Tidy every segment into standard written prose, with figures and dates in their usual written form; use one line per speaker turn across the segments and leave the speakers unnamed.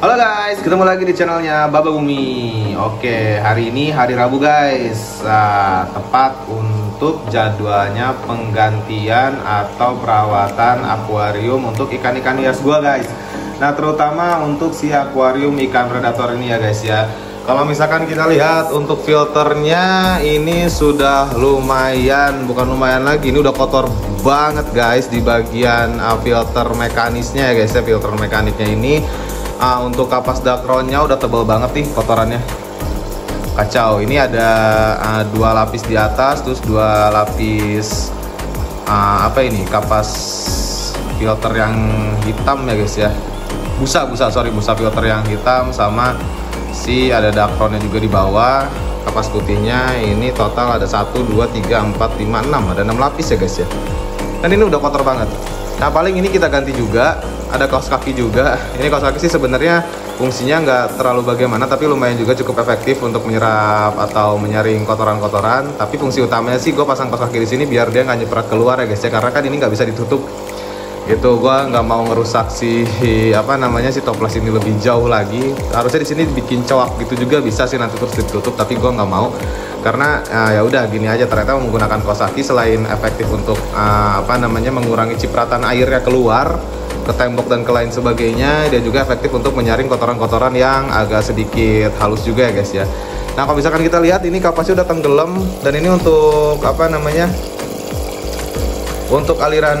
Halo guys, ketemu lagi di channelnya Baba Bumi. Oke, hari ini hari Rabu guys. Tepat untuk jadwalnya penggantian atau perawatan akuarium untuk ikan-ikan hias gua guys. Nah, terutama untuk si akuarium ikan predator ini ya guys ya. Kalau misalkan kita lihat untuk filternya ini sudah lumayan, bukan lumayan lagi, ini udah kotor banget guys di bagian filter mekanisnya ya guys ya. Filter mekaniknya ini untuk kapas dakronnya udah tebal banget nih kotorannya, kacau. Ini ada dua lapis di atas, terus dua lapis apa ini, kapas filter yang hitam ya guys ya, busa filter yang hitam, sama si ada dakronnya juga di bawah. Kapas putihnya ini total ada 1, 2, 3, 4, 5, 6, ada 6 lapis ya guys ya. Dan ini udah kotor banget. Nah, paling ini kita ganti juga, ada kaos kaki juga. Ini kaos kaki sih sebenarnya fungsinya nggak terlalu bagaimana, tapi lumayan juga cukup efektif untuk menyerap atau menyaring kotoran-kotoran. Tapi fungsi utamanya sih gue pasang kaos kaki di sini biar dia nggak nyeprat keluar ya guys ya, karena kan ini nggak bisa ditutup gitu. Gue nggak mau ngerusak si si toples ini lebih jauh lagi. Harusnya di sini bikin cowok gitu juga bisa sih nanti terus ditutup, tapi gue nggak mau karena ya udah gini aja. Ternyata menggunakan kaos kaki selain efektif untuk mengurangi cipratan airnya keluar ke tembok dan ke lain sebagainya, dia juga efektif untuk menyaring kotoran-kotoran yang agak sedikit halus juga ya guys ya. Nah, kalau misalkan kita lihat ini kapasnya udah tenggelam, dan ini untuk untuk aliran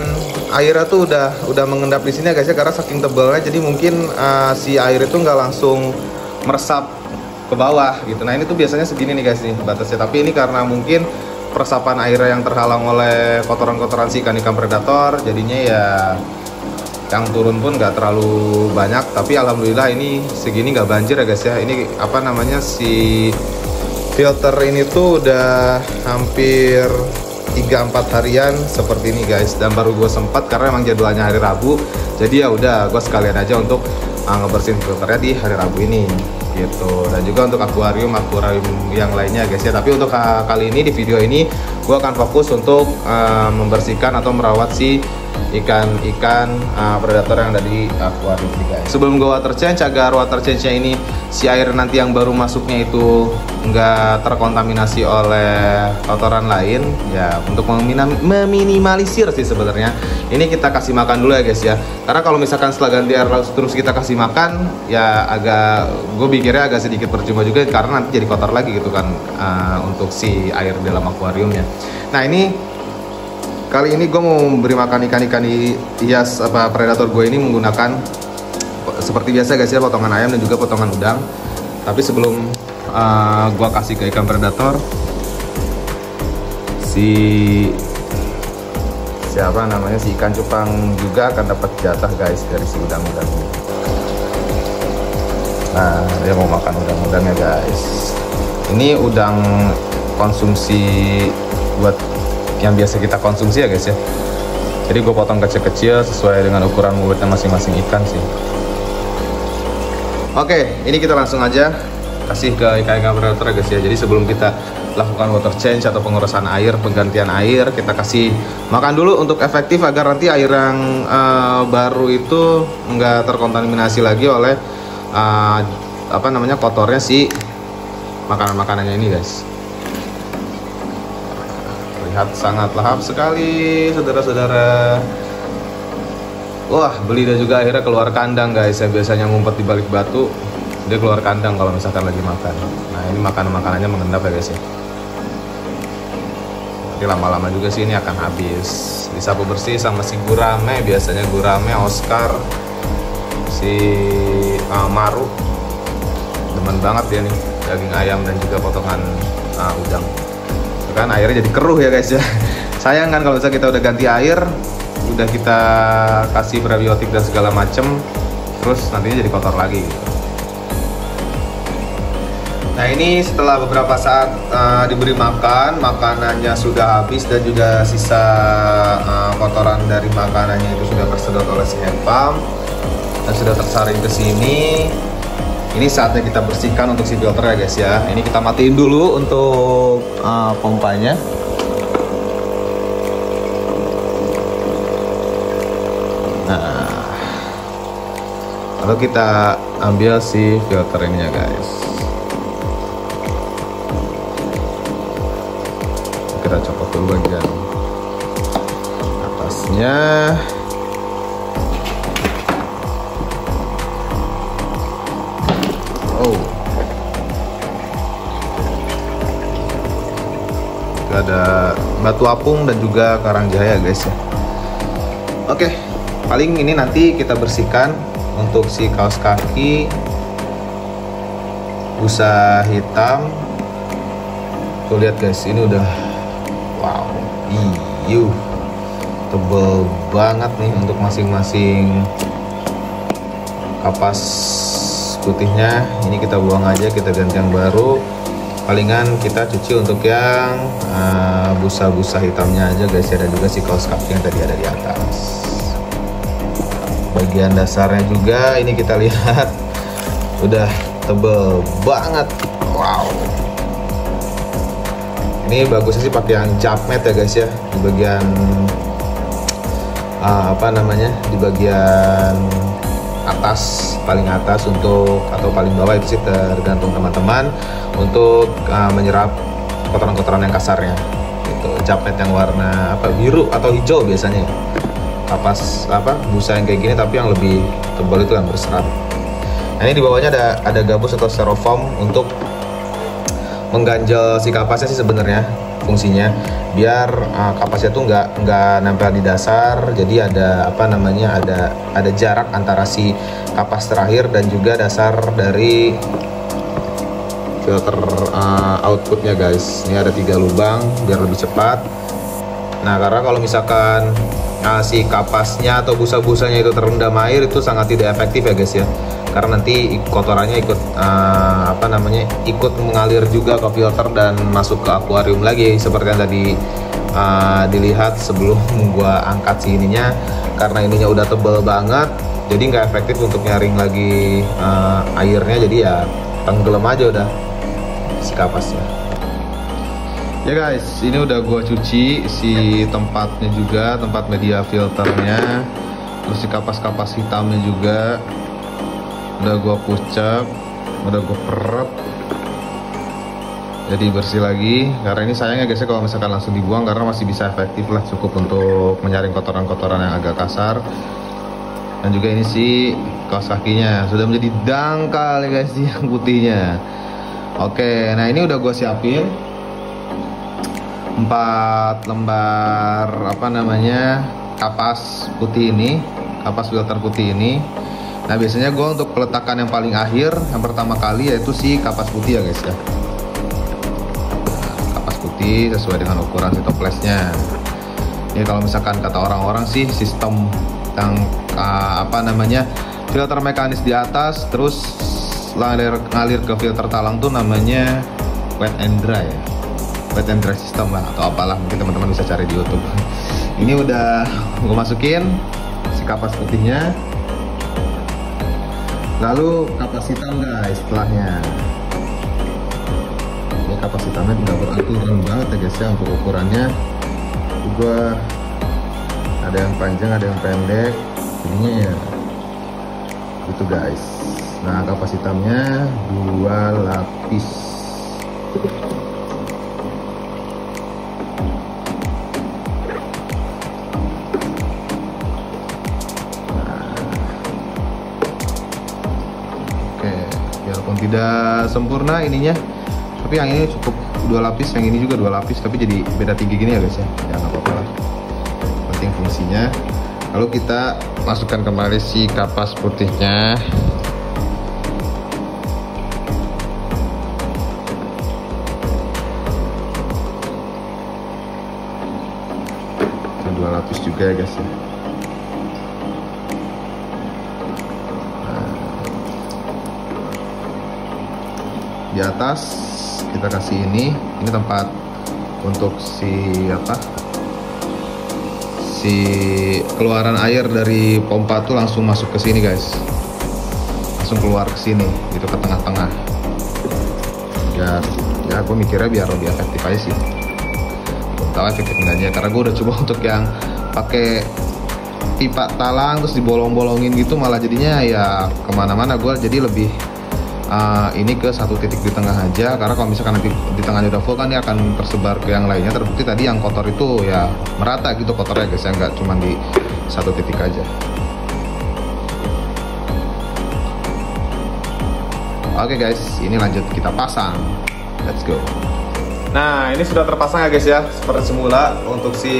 airnya tuh udah mengendap di sini ya guys ya, karena saking tebalnya jadi mungkin si air itu nggak langsung meresap ke bawah gitu. Nah, ini tuh biasanya segini nih guys nih batasnya, tapi ini karena mungkin peresapan airnya yang terhalang oleh kotoran-kotoran si ikan-ikan predator, jadinya ya yang turun pun nggak terlalu banyak. Tapi alhamdulillah ini segini nggak banjir ya guys ya. Ini si filter ini tuh udah hampir 3-4 harian seperti ini guys, dan baru gue sempat karena emang jadwalnya hari Rabu, jadi ya udah gue sekalian aja untuk ngebersihin filternya di hari Rabu ini gitu. Dan juga untuk akuarium yang lainnya guys ya. Tapi untuk kali ini di video ini gue akan fokus untuk membersihkan atau merawat si ikan-ikan predator yang ada di akuarium ini guys. Sebelum gue water change, agar water change-nya ini si air nanti yang baru masuknya itu nggak terkontaminasi oleh kotoran lain ya, untuk meminimalisir sih sebenarnya ini kita kasih makan dulu ya guys ya. Karena kalau misalkan setelah ganti air terus kita kasih makan ya gue pikirnya agak sedikit percuma juga, karena nanti jadi kotor lagi gitu kan untuk si air dalam akuariumnya. Nah, ini kali ini gue mau memberi makan ikan-ikan hias predator gue ini menggunakan seperti biasa guys ya, potongan ayam dan juga potongan udang. Tapi sebelum gue kasih ke ikan predator, si ikan cupang juga akan dapat jatah guys dari si udang-udang ini. Nah, dia mau makan udang-udangnya guys. Ini udang konsumsi buat yang biasa kita konsumsi ya guys ya. Jadi gue potong kecil-kecil sesuai dengan ukuran mulutnya masing-masing ikan sih. Oke, ini kita langsung aja kasih ke ikan-ikan predator ya guys ya. Jadi sebelum kita lakukan water change atau pengurusan air, penggantian air, kita kasih makan dulu untuk efektif agar nanti air yang baru itu nggak terkontaminasi lagi oleh kotornya si makanan-makanannya ini guys. Lihat sangat lahap sekali saudara-saudara. Wah, Belida juga akhirnya keluar kandang guys. Saya biasanya ngumpet di balik batu, dia keluar kandang kalau misalkan lagi makan. Nah, ini makanannya mengendap ya guys ya. Nanti lama-lama juga sih ini akan habis. Disapu bersih sama si gurame, biasanya gurame, Oscar, si Maru. Demen banget dia nih daging ayam dan juga potongan udang. Kan airnya jadi keruh ya guys ya. Sayang kan kalau misalnya kita udah ganti air, udah kita kasih prebiotik dan segala macem, terus nantinya jadi kotor lagi gitu. Nah, ini setelah beberapa saat diberi makan, makanannya sudah habis dan juga sisa kotoran dari makanannya itu sudah tersedot oleh si hand pump dan sudah tersaring ke sini. Ini saatnya kita bersihkan untuk si filter ya guys ya. Ini kita matiin dulu untuk pompanya. Nah, Lalu kita ambil si filter ininya guys. Kita copot dulu bagian atasnya. Oh, ada batu apung dan juga karang jaya guys ya. Oke, paling ini nanti kita bersihkan untuk si kaos kaki busa hitam. Tuh lihat guys, ini udah wow, tebel banget nih untuk masing-masing kapas putihnya. Ini kita buang aja, kita ganti yang baru. Palingan kita cuci untuk yang busa-busa hitamnya aja guys ya, dan juga si kaos kaki yang tadi ada di atas. Bagian dasarnya juga ini kita lihat udah tebel banget. Wow, ini bagusnya sih pakai yang Jubmed ya guys ya, di bagian di bagian atas, paling atas untuk, atau paling bawah itu sih tergantung teman-teman, untuk menyerap kotoran-kotoran yang kasarnya gitu. Jubmed yang warna biru atau hijau biasanya, kapas busa yang kayak gini tapi yang lebih tebal itu yang berserat. Nah, ini di bawahnya ada gabus atau styrofoam untuk mengganjal si kapasnya sih sebenarnya fungsinya, biar kapasnya tuh nggak nempel di dasar. Jadi ada ada jarak antara si kapas terakhir dan juga dasar dari filter outputnya guys. Ini ada 3 lubang biar lebih cepat. Nah, karena kalau misalkan si kapasnya atau busa-busanya itu terendam air, itu sangat tidak efektif ya guys ya, karena nanti kotorannya ikut mengalir juga ke filter dan masuk ke akuarium lagi, seperti yang tadi dilihat sebelum gua angkat si ininya. Karena ininya udah tebel banget, jadi nggak efektif untuk nyaring lagi airnya, jadi ya tenggelam aja udah si kapasnya. Ya guys, ini udah gua cuci si tempatnya juga, tempat media filternya, terus si kapas-kapas hitamnya juga udah gua pucap, udah gua perep, jadi bersih lagi. Karena ini sayangnya guys ya, kalau misalkan langsung dibuang, karena masih bisa efektif lah, cukup untuk menyaring kotoran-kotoran yang agak kasar. Dan juga ini si kaos kakinya sudah menjadi dangkal ya guys, yang putihnya. Oke, nah ini udah gua siapin 4 lembar kapas putih ini, kapas filter putih ini. Nah, biasanya gue untuk peletakan yang paling akhir, yang pertama kali, yaitu si kapas putih ya guys ya. Kapas putih sesuai dengan ukuran si toplesnya. Ini kalau misalkan kata orang-orang sih sistem yang filter mekanis di atas terus ngalir ke filter talang tuh namanya wet and dry ya. Wet and dry system lah, atau apalah, mungkin teman-teman bisa cari di YouTube. Ini udah gue masukin si kapas putihnya, lalu kapas hitam guys setelahnya. Ini kapas hitamnya tidak beraturan banget ya guys ya untuk ukurannya. Juga ada yang panjang, ada yang pendek, ininya ya gitu guys. Nah, kapas hitamnya 2 lapis. Biarpun tidak sempurna ininya, tapi yang ini cukup 2 lapis, yang ini juga 2 lapis, tapi jadi beda tinggi gini ya guys ya. Ya nggak apa-apa lah, penting fungsinya. Lalu kita masukkan kembali si kapas putihnya. Ada 2 lapis juga ya guys ya. Di atas kita kasih ini tempat untuk si keluaran air dari pompa tuh langsung masuk ke sini guys, langsung keluar ke sini gitu, ke tengah-tengah. Ya gue mikirnya biar lebih efektif aja sih. Belum tahu efektif enggaknya, karena gue udah coba untuk yang pakai pipa talang terus dibolong-bolongin gitu, malah jadinya ya kemana-mana. Gue jadi lebih ini ke satu titik di tengah aja, karena kalau misalkan nanti di tengahnya udah full kan dia akan tersebar ke yang lainnya. Terbukti tadi yang kotor itu ya merata gitu kotornya guys ya, nggak cuma di satu titik aja. Oke guys, ini lanjut kita pasang, let's go. Nah, ini sudah terpasang ya guys ya, seperti semula untuk si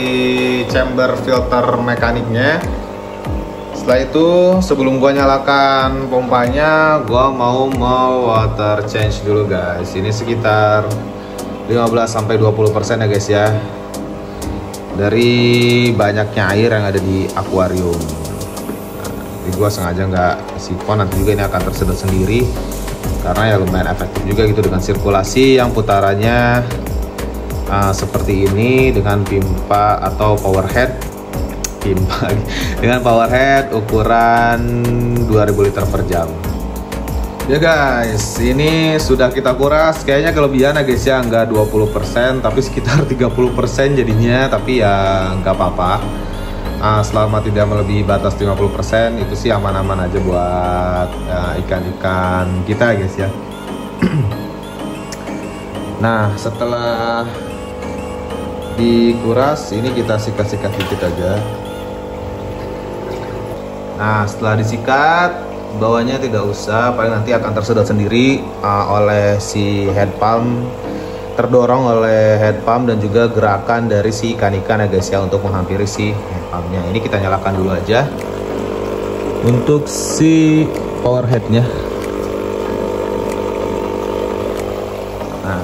chamber filter mekaniknya. Setelah itu, sebelum gua nyalakan pompanya, gua mau water change dulu guys. Ini sekitar 15-20% ya guys ya, dari banyaknya air yang ada di akuarium. Nah, jadi gua sengaja nggak sifon, nanti juga ini akan tersedot sendiri, karena ya lumayan efektif juga gitu dengan sirkulasi yang putarannya seperti ini dengan pipa atau power head dengan power head ukuran 2000 liter per jam. Ya guys, ini sudah kita kuras. Kayaknya kelebihan ya guys ya, nggak 20% tapi sekitar 30% jadinya, tapi ya nggak apa-apa. Selama tidak melebihi batas 50% itu sih aman-aman aja buat ikan-ikan kita guys ya. Nah, setelah dikuras ini kita sikat-sikat dikit aja. Nah, setelah disikat bawahnya tidak usah, paling nanti akan tersedot sendiri oleh si head pump, terdorong oleh head pump dan juga gerakan dari si ikan-ikan ya guys ya, untuk menghampiri si head pumpnya. Ini kita nyalakan dulu aja untuk si power headnya. Nah,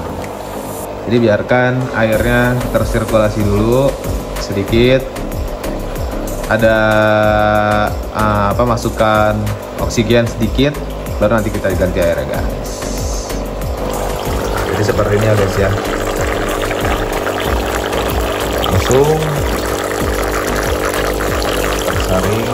jadi biarkan airnya tersirkulasi dulu sedikit, ada masukkan oksigen sedikit, baru nanti kita ganti air ya guys. Jadi seperti ini ya guys ya, langsung saring.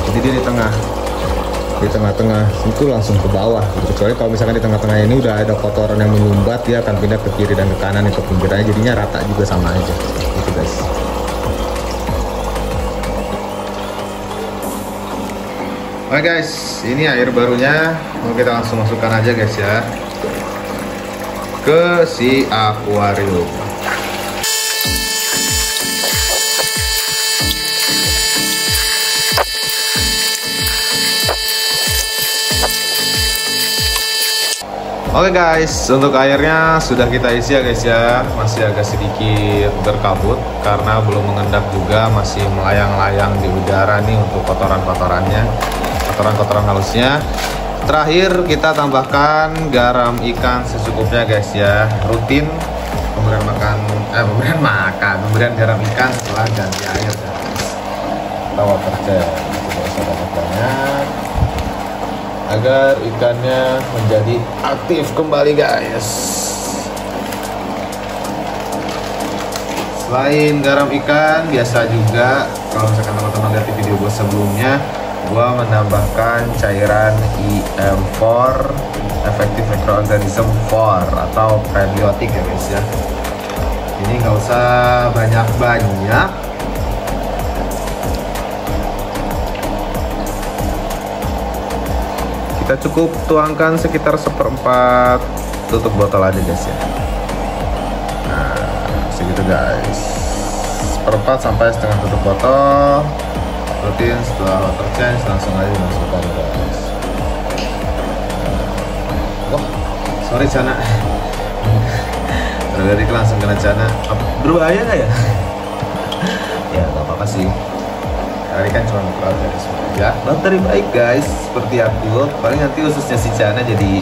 Jadi dia di tengah-tengah itu langsung ke bawah gitu. Kecuali kalau misalkan di tengah-tengah ini udah ada kotoran yang menyumbat, dia akan pindah ke kiri dan ke kanan, itu pinggirannya jadinya rata juga sama aja gitu guys. Oke guys, ini air barunya mau kita langsung masukkan aja guys ya ke si akuarium. Oke guys, untuk airnya sudah kita isi ya guys ya. Masih agak sedikit berkabut karena belum mengendap juga, masih melayang-layang di udara nih untuk kotoran-kotorannya, kotoran-kotoran halusnya. Terakhir kita tambahkan garam ikan secukupnya guys ya. Rutin pemberian garam ikan setelah ganti air guys. Kita water change, banyak agar ikannya menjadi aktif kembali guys. Selain garam ikan, biasa juga kalau misalkan teman-teman lihat di video gue sebelumnya, gue menambahkan cairan EM4 Effective Microorganism 4 atau prebiotik ya guys ya. Ini nggak usah banyak-banyak, kita cukup tuangkan sekitar 1/4 tutup botol aja guys ya. Nah, segitu guys, 1/4 sampai setengah tutup botol. Rutin setelah water change langsung aja masukkan guys. Wah, sorry Cana, berarti langsung kena Cana. Berbahaya nggak ya? Ya nggak apa-apa sih, hari kan cuma perawat dari aja. Bakteri baik guys, seperti aku. Paling nanti ususnya si Cana jadi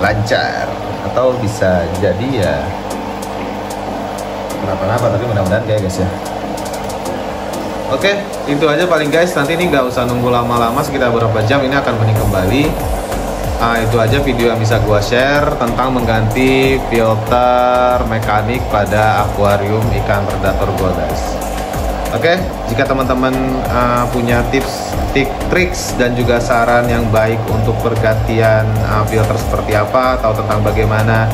lancar, atau bisa jadi ya kenapa-napa, tapi mudah-mudahan kayak guys ya. Oke, itu aja paling guys. Nanti ini nggak usah nunggu lama-lama, sekitar beberapa jam ini akan bening kembali. Itu aja video yang bisa gua share tentang mengganti filter mekanik pada akuarium ikan predator gua guys. Oke, jika teman-teman punya tips, triks dan juga saran yang baik untuk pergantian filter seperti apa, atau tentang bagaimana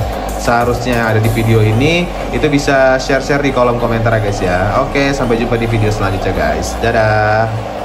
seharusnya ada di video ini, itu bisa share-share di kolom komentar ya guys ya. Oke, sampai jumpa di video selanjutnya guys. Dadah.